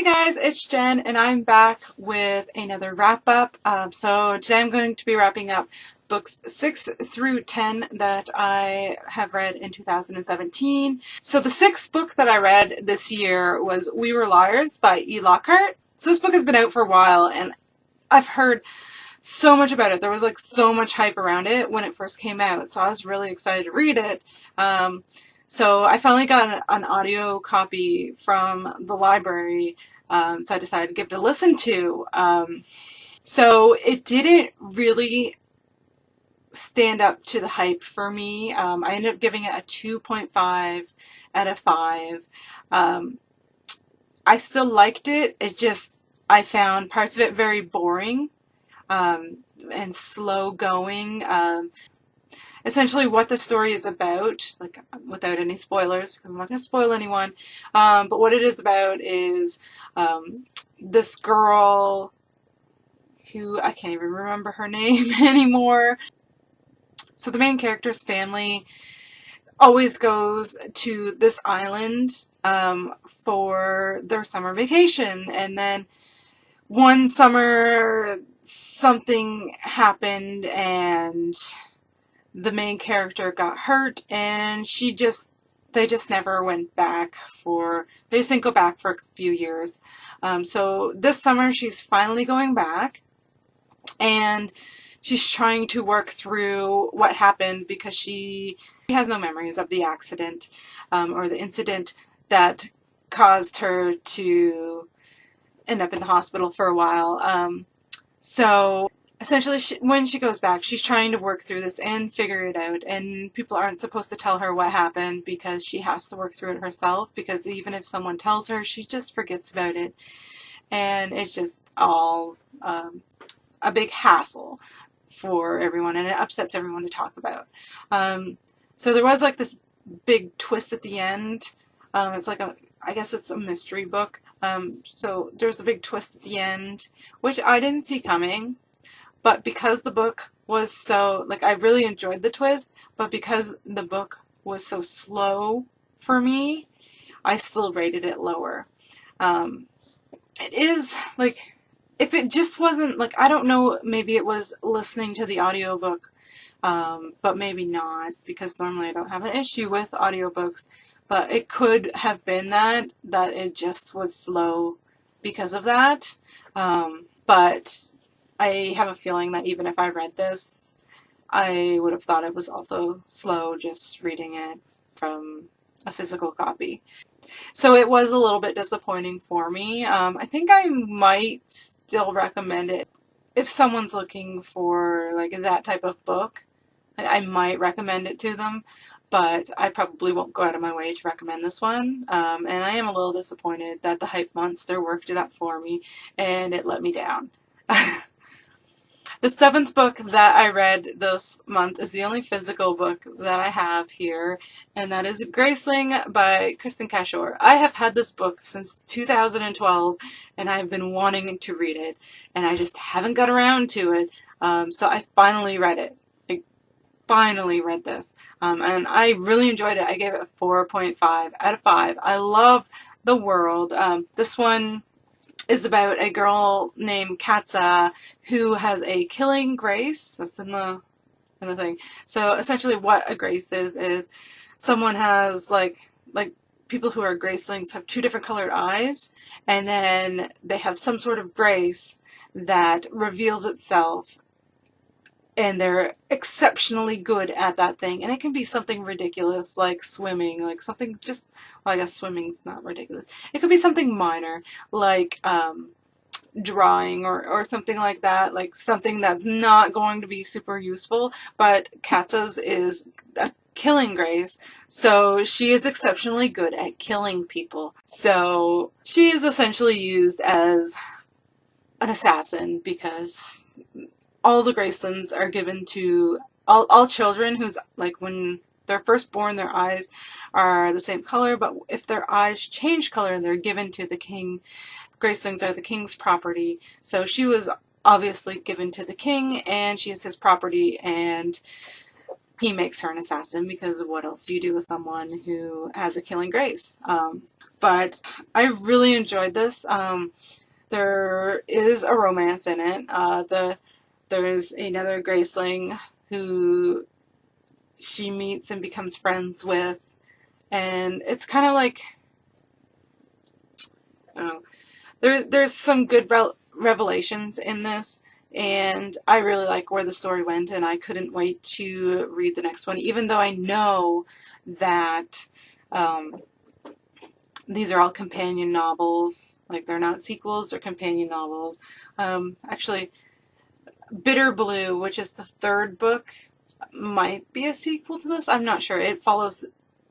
Hey guys, it's Jen and I'm back with another wrap up. So today I'm going to be wrapping up books 6 through 10 that I have read in 2017. So the sixth book that I read this year was We Were Liars by E. Lockhart. So this book has been out for a while and I've heard so much about it. There was like so much hype around it when it first came out, so I was really excited to read it. So I finally got an audio copy from the library, so I decided to give it a listen to. So it didn't really stand up to the hype for me. I ended up giving it a 2.5 out of 5. I still liked it. I found parts of it very boring and slow going. Essentially what the story is about, like without any spoilers because I'm not going to spoil anyone, but what it is about is this girl who I can't even remember her name anymore. So the main character's family always goes to this island for their summer vacation, and then one summer something happened and the main character got hurt and they just never went back they just didn't go back for a few years. So this summer she's finally going back and she's trying to work through what happened because she has no memories of the accident or the incident that caused her to end up in the hospital for a while. So essentially, when she goes back, she's trying to work through this and figure it out, and people aren't supposed to tell her what happened because she has to work through it herself, because even if someone tells her, she just forgets about it, and it's just all a big hassle for everyone, and it upsets everyone to talk about. So there was like this big twist at the end. It's like I guess it's a mystery book. So there's a big twist at the end, which I didn't see coming. But because the book was so, like, I really enjoyed the twist, but because the book was so slow for me, I still rated it lower. It is, like, if it just wasn't, like, I don't know, maybe it was listening to the audiobook, but maybe not, because normally I don't have an issue with audiobooks, but it could have been that it just was slow because of that. But I have a feeling that even if I read this, I would have thought it was also slow just reading it from a physical copy. So it was a little bit disappointing for me. I think I might still recommend it if someone's looking for like that type of book. I might recommend it to them, but I probably won't go out of my way to recommend this one. And I am a little disappointed that the hype monster worked it up for me and it let me down. The seventh book that I read this month is the only physical book that I have here, and that is Graceling by Kristen Cashore. I have had this book since 2012, and I've been wanting to read it, and I just haven't got around to it, so I finally read it. I finally read this, and I really enjoyed it. I gave it a 4.5 out of 5. I love the world. This one is about a girl named Katza who has a killing grace. That's in the thing. So essentially what a grace is someone has like people who are gracelings have 2 different colored eyes, and then they have some sort of grace that reveals itself, and they're exceptionally good at that thing. And it can be something ridiculous like swimming, like something just, well, I guess swimming's not ridiculous. It could be something minor like drawing or something like that, like something that's not going to be super useful, but Katza's is a killing grace, so she is exceptionally good at killing people. So she is essentially used as an assassin because all the Gracelings are given to all children who's like when they're first born, their eyes are the same color, but if their eyes change color, they're given to the king. Gracelings are the king's property, so she was obviously given to the king, and she is his property, and he makes her an assassin, because what else do you do with someone who has a killing grace? But I really enjoyed this. There is a romance in it. There's another Graceling who she meets and becomes friends with, and it's kind of like, I don't know, there's some good revelations in this, and I really like where the story went, and I couldn't wait to read the next one, even though I know that these are all companion novels. Like, they're not sequels, they're companion novels. Actually, Bitter Blue, which is the third book, might be a sequel to this. I'm not sure. It follows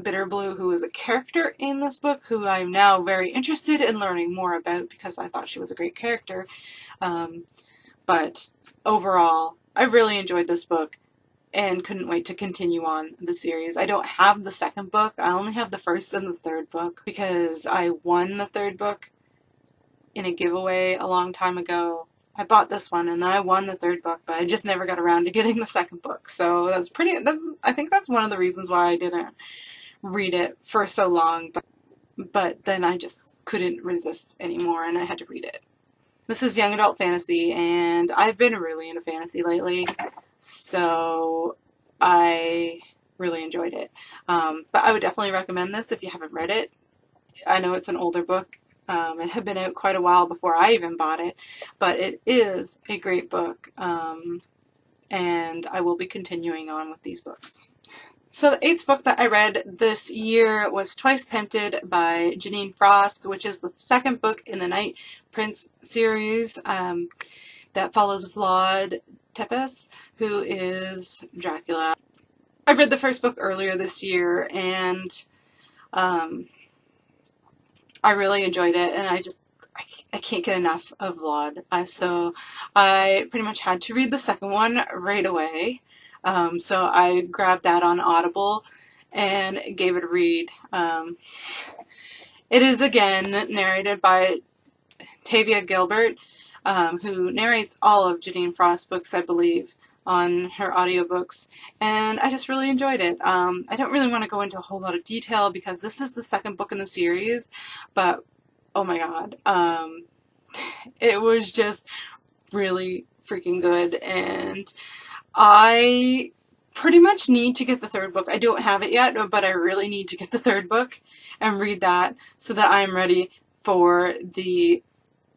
Bitter Blue, who is a character in this book, who I'm now very interested in learning more about because I thought she was a great character. But overall, I really enjoyed this book and couldn't wait to continue on the series. I don't have the second book. I only have the first and the third book because I won the third book in a giveaway a long time ago. I bought this one and then I won the third book, but I just never got around to getting the second book. So I think that's one of the reasons why I didn't read it for so long, but then I just couldn't resist anymore and I had to read it. This is young adult fantasy, and I've been really into fantasy lately, so I really enjoyed it. But I would definitely recommend this if you haven't read it. I know it's an older book. It had been out quite a while before I even bought it, but it is a great book, and I will be continuing on with these books. So the 8th book that I read this year was Twice Tempted by Janine Frost, which is the second book in the Night Prince series that follows Vlad Tepes, who is Dracula. I read the first book earlier this year, and I really enjoyed it, and I can't get enough of Vlad. So I pretty much had to read the second one right away. So I grabbed that on Audible and gave it a read. It is again narrated by Tavia Gilbert, who narrates all of Janine Frost's books, I believe, on her audiobooks, and I just really enjoyed it. I don't really want to go into a whole lot of detail because this is the second book in the series, but oh my god, it was just really freaking good, and I pretty much need to get the third book. I don't have it yet, but I really need to get the third book and read that so that I'm ready for the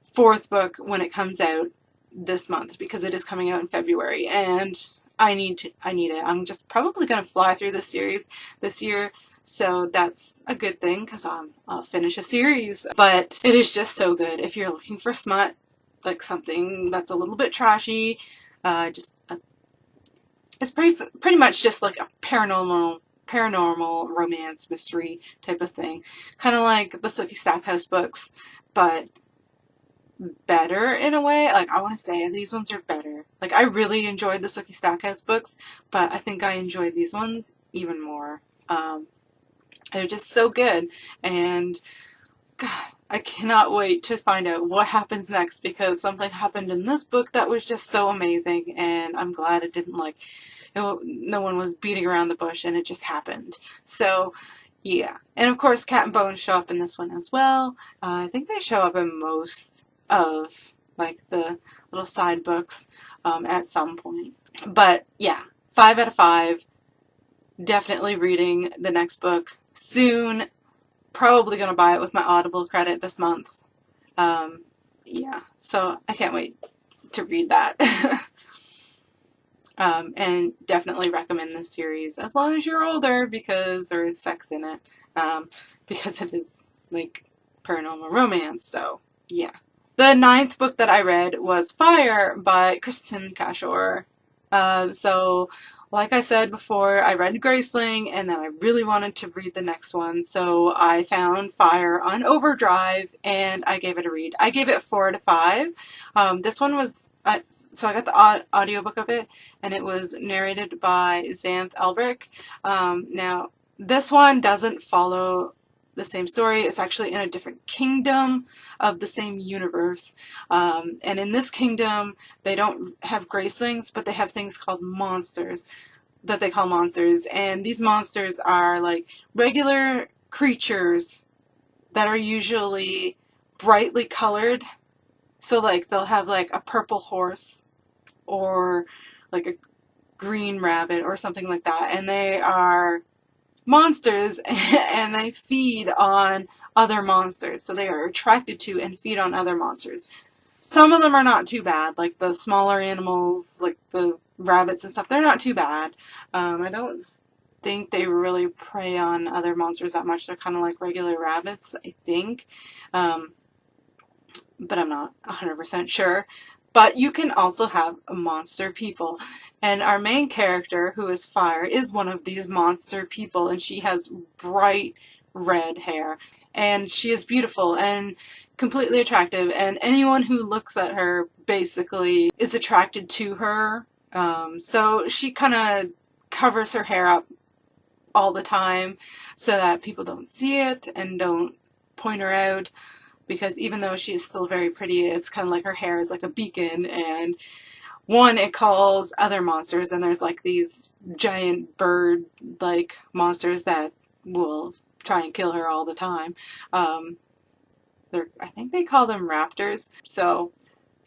fourth book when it comes out this month, because it is coming out in February, and I need it. I'm just probably going to fly through this series this year, so that's a good thing because I'll finish a series. But it is just so good. If you're looking for smut, like something that's a little bit trashy, it's pretty much just like a paranormal romance mystery type of thing, kind of like the Sookie Stackhouse books, but better in a way. Like, I want to say these ones are better. Like, I really enjoyed the Sookie Stackhouse books, but I think I enjoyed these ones even more. They're just so good, and God, I cannot wait to find out what happens next, because something happened in this book that was just so amazing, and I'm glad it didn't, like, no one was beating around the bush and it just happened. So yeah, and of course Cat and Bones show up in this one as well. I think they show up in most of like the little side books at some point. But yeah, 5 out of 5. Definitely reading the next book soon. Probably going to buy it with my Audible credit this month. Yeah, so I can't wait to read that. And definitely recommend this series as long as you're older, because there is sex in it, because it is like paranormal romance. So yeah. The 9th book that I read was Fire by Kristen Cashore. So like I said before, I read Graceling, and then I really wanted to read the next one, so I found Fire on Overdrive, and I gave it a read. I gave it 4 out of 5. This one was, so I got the audiobook of it, and it was narrated by Xanth Elbrick. Now, this one doesn't follow the same story. It's actually in a different kingdom of the same universe. And in this kingdom, they don't have Gracelings, but they have things called monsters. that they call monsters, and these monsters are like regular creatures that are usually brightly colored. So like they'll have like a purple horse or like a green rabbit or something like that, and they are monsters and they feed on other monsters. So they are attracted to and feed on other monsters. Some of them are not too bad, like the smaller animals, like the rabbits and stuff, they're not too bad. I don't think they really prey on other monsters that much. They're kind of like regular rabbits, I think. But I'm not 100% sure. But you can also have monster people. And our main character, who is Fire, is one of these monster people, and she has bright red hair. And she is beautiful and completely attractive, and anyone who looks at her basically is attracted to her. So she kind of covers her hair up all the time so that people don't see it and don't point her out, because even though she is still very pretty, it's kind of like her hair is like a beacon, and one, it calls other monsters, and there's like these giant bird-like monsters that will try and kill her all the time. I think they call them raptors, so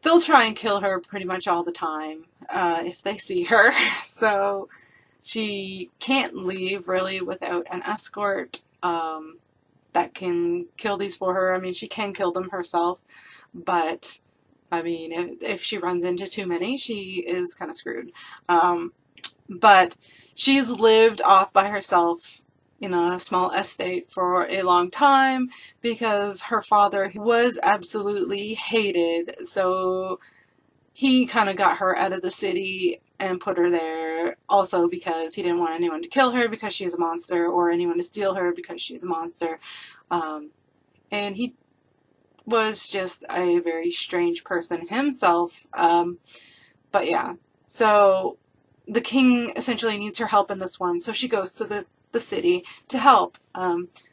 they'll try and kill her pretty much all the time if they see her. So she can't leave really without an escort that can kill these for her. I mean, she can kill them herself, but I mean, if she runs into too many, she is kind of screwed. But she's lived off by herself in a small estate for a long time because her father was absolutely hated. So he kind of got her out of the city and put her there, also because he didn't want anyone to kill her because she's a monster, or anyone to steal her because she's a monster. And he was just a very strange person himself. But yeah, so the king essentially needs her help in this one, so she goes to the city to help.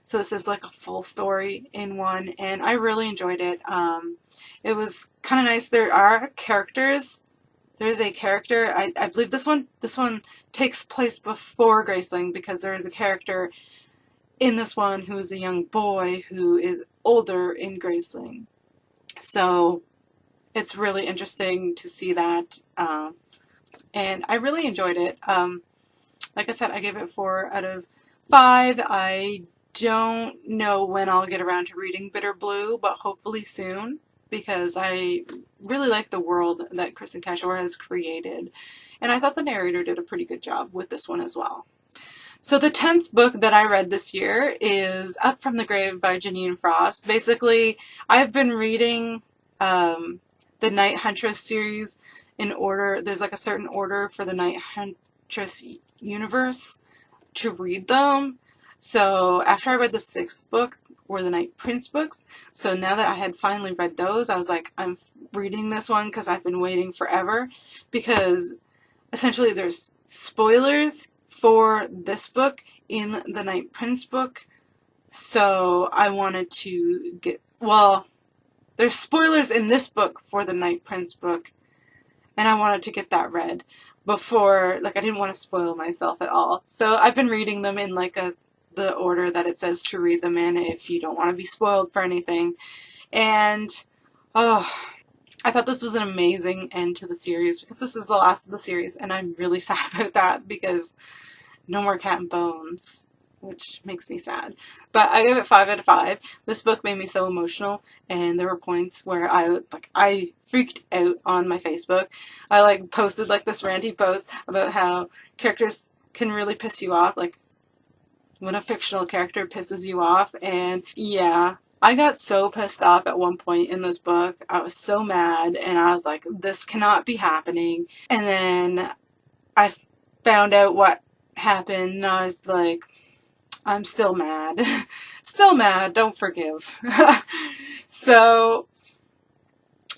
So this is like a full story in one, and I really enjoyed it. It was kind of nice. There are characters. There's a character, I believe this one takes place before Graceling, because there is a character in this one who is a young boy who is older in Graceling. So it's really interesting to see that, and I really enjoyed it. Like I said, I gave it 4 out of 5. I don't know when I'll get around to reading Bitter Blue, but hopefully soon, because I really like the world that Kristen Cashore has created, and I thought the narrator did a pretty good job with this one as well. So the 10th book that I read this year is Up from the Grave by Janine Frost. Basically, I've been reading the Night Huntress series in order. There's like a certain order for the Night Huntress universe to read them. So after I read the 6th book, were the Night Prince books. So now that I had finally read those, I was like, I'm reading this one because I've been waiting forever, because essentially there's spoilers for this book in the Night Prince book. So I wanted to get, well, there's spoilers in this book for the Night Prince book, and I wanted to get that read before, like, I didn't want to spoil myself at all. So I've been reading them in like the order that it says to read them in if you don't want to be spoiled for anything. And oh, I thought this was an amazing end to the series, because this is the last of the series, and I'm really sad about that, because no more Cat and Bones, which makes me sad. But I gave it 5 out of 5. This book made me so emotional, and there were points where I freaked out on my Facebook. I like posted like this ranty post about how characters can really piss you off, like when a fictional character pisses you off. And yeah, I got so pissed off at one point in this book. I was so mad, and I was like, this cannot be happening. And then I found out what happened, and I was like, I'm still mad. Still mad, don't forgive. So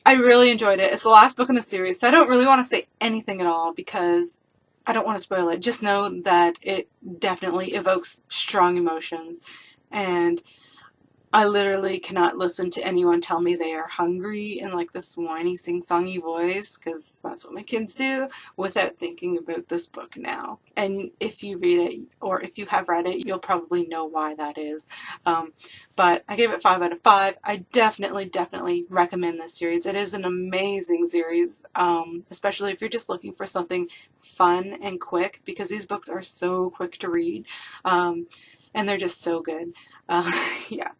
I really enjoyed it. It's the last book in the series, so I don't really want to say anything at all because I don't want to spoil it. Just know that it definitely evokes strong emotions, and I literally cannot listen to anyone tell me they are hungry in like this whiny sing-songy voice, because that's what my kids do, without thinking about this book now. And if you read it, or if you have read it, you'll probably know why that is. But I gave it 5 out of 5. I definitely recommend this series. It is an amazing series, especially if you're just looking for something fun and quick, because these books are so quick to read, and they're just so good. Yeah.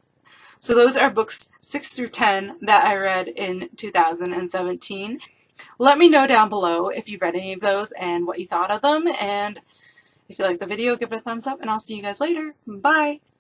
So those are books 6 through 10 that I read in 2017. Let me know down below if you've read any of those and what you thought of them. And if you liked the video, give it a thumbs up, and I'll see you guys later. Bye!